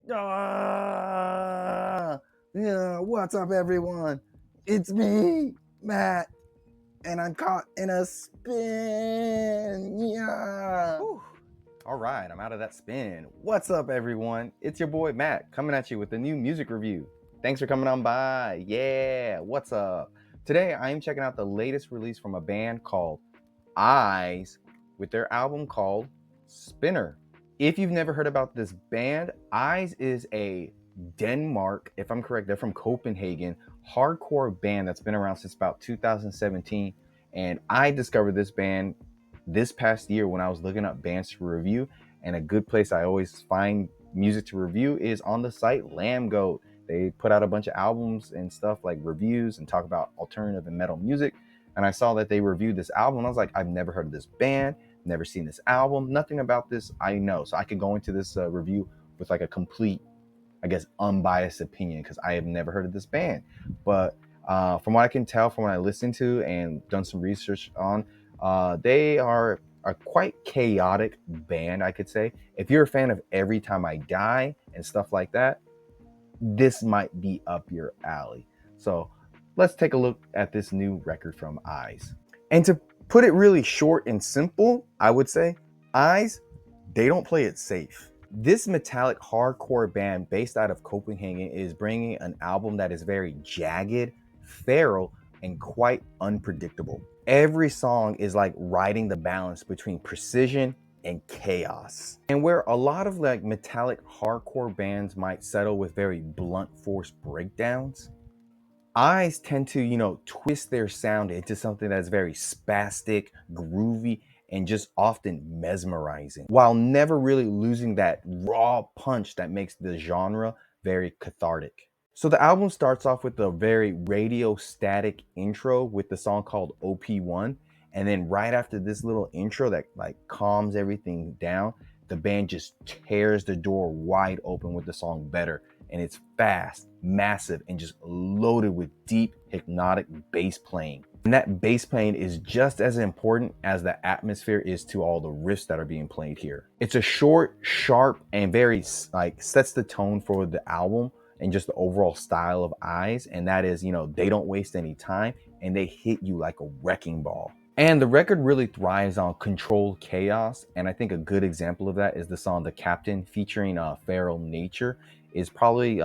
Yeah, what's up, everyone? It's me, Matt, and I'm caught in a spin. Yeah. Whew. All right, I'm out of that spin. What's up, everyone? It's your boy Matt coming at you with a new music review. Thanks for coming on by. Yeah, what's up? Today, I am checking out the latest release from a band called Eyes with their album called Spinner. If you've never heard about this band, Eyes is a Denmark, if I'm correct, they're from Copenhagen, hardcore band that's been around since about 2017. And I discovered this band this past year when I was looking up bands to review. And a good place I always find music to review is on the site Lamb Goat. They put out a bunch of albums and stuff like reviews and talk about alternative and metal music. And I saw that they reviewed this album. And I was like, I've never heard of this band, never seen this album, nothing about this I know. So I could go into this review with like a complete, I guess, unbiased opinion because I have never heard of this band. But from what I can tell, from what I listened to and done some research on, they are a quite chaotic band, I could say. If you're a fan of Every Time I Die and stuff like that, this might be up your alley. So let's take a look at this new record from Eyes. And to put it really short and simple, I would say Eyes, they don't play it safe. This metallic hardcore band based out of Copenhagen is bringing an album that is very jagged, feral, and quite unpredictable. Every song is like riding the balance between precision and chaos. And where a lot of like metallic hardcore bands might settle with very blunt force breakdowns, Eyes tend to, twist their sound into something that's very spastic, groovy, and just often mesmerizing, while never really losing that raw punch that makes the genre very cathartic. So the album starts off with a very radio static intro with the song called OP1. And then right after this little intro that like calms everything down, the band just tears the door wide open with the song Better. And it's fast, massive, and just loaded with deep, hypnotic bass playing. And that bass playing is just as important as the atmosphere is to all the riffs that are being played here. It's a short, sharp, and very like sets the tone for the album and just the overall style of Eyes. And that is, they don't waste any time and they hit you like a wrecking ball. And the record really thrives on controlled chaos. And I think a good example of that is the song The Captain featuring Feral Nature is probably,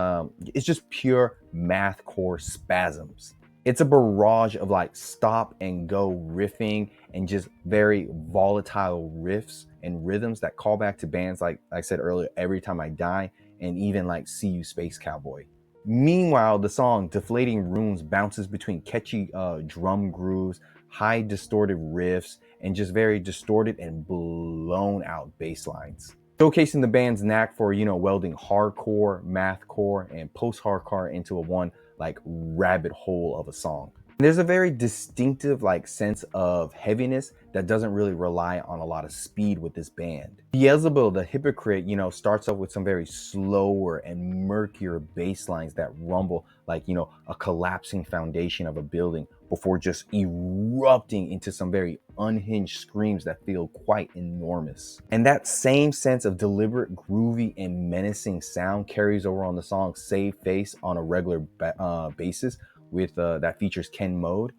it's just pure mathcore spasms. It's a barrage of like stop and go riffing and just very volatile riffs and rhythms that call back to bands like I said earlier, Every Time I Die, and even like See You Space Cowboy. Meanwhile, the song Deflating Runes bounces between catchy drum grooves, high distorted riffs, and just very distorted and blown out bass lines, showcasing the band's knack for, welding hardcore, mathcore, and post-hardcore into a one like rabbit hole of a song. There's a very distinctive like sense of heaviness that doesn't really rely on a lot of speed with this band. Diazable, the hypocrite, starts off with some very slower and murkier bass lines that rumble like, a collapsing foundation of a building before just erupting into some very unhinged screams that feel quite enormous. And that same sense of deliberate, groovy, and menacing sound carries over on the song Save Face on a regular basis, with that features Ken Mode,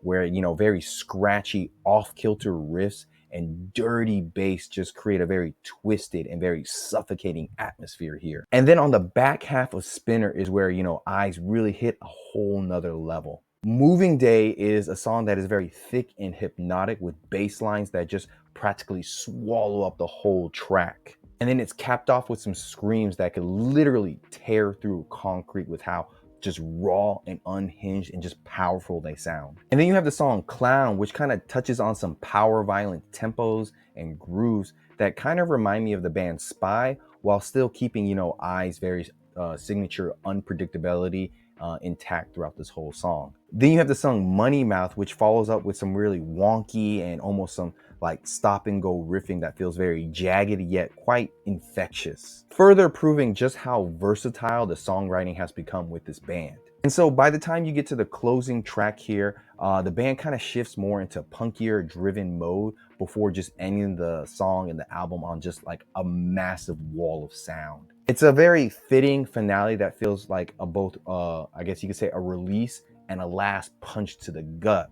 where very scratchy, off-kilter riffs and dirty bass just create a very twisted and very suffocating atmosphere here. And then on the back half of Spinner is where Eyes really hit a whole nother level. Moving Day is a song that is very thick and hypnotic with bass lines that just practically swallow up the whole track. And then it's capped off with some screams that could literally tear through concrete with how just raw and unhinged and just powerful they sound. And then you have the song Clown, which kind of touches on some power violent tempos and grooves that kind of remind me of the band Spy, while still keeping, Eyes' very signature unpredictability intact throughout this whole song. Then you have the song Money Mouth, which follows up with some really wonky and almost some like stop and go riffing that feels very jagged yet quite infectious, further proving just how versatile the songwriting has become with this band. And so by the time you get to the closing track here, the band kind of shifts more into punkier driven mode before just ending the song and the album on just like a massive wall of sound. It's a very fitting finale that feels like a both, I guess you could say, a release and a last punch to the gut.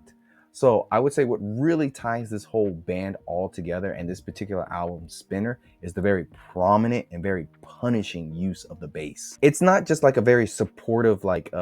So I would say what really ties this whole band all together and this particular album, Spinner, is the very prominent and very punishing use of the bass. It's not just like a very supportive like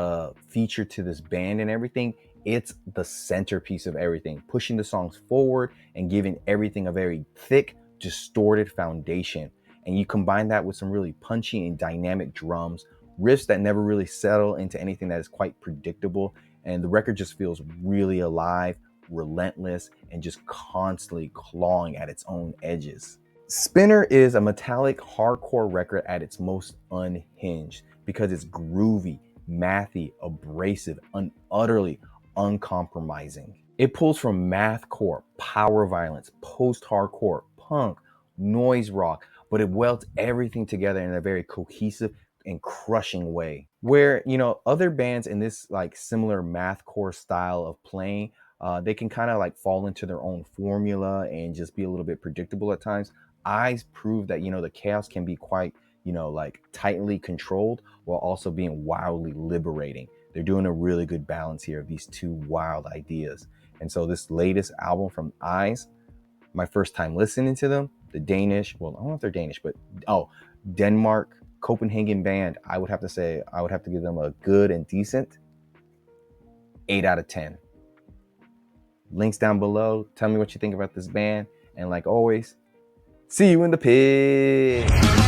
feature to this band and everything. It's the centerpiece of everything, pushing the songs forward and giving everything a very thick, distorted foundation. And you combine that with some really punchy and dynamic drums, riffs that never really settle into anything that is quite predictable. And the record just feels really alive, relentless, and just constantly clawing at its own edges. Spinner is a metallic hardcore record at its most unhinged because it's groovy, mathy, abrasive, and utterly uncompromising. It pulls from mathcore, power violence, post-hardcore, punk, noise rock, but it welds everything together in a very cohesive and crushing way. Where, you know, other bands in this like similar mathcore style of playing, they can kind of like fall into their own formula and just be a little bit predictable at times. Eyes prove that, you know, the chaos can be quite, you know, like tightly controlled while also being wildly liberating. They're doing a really good balance here of these two wild ideas. And so this latest album from Eyes, my first time listening to them, the Danish, well, I don't know if they're Danish, but Denmark, Copenhagen band, I would have to give them a good and decent 8 out of 10. Links down below. Tell me what you think about this band. And like always, see you in the pit.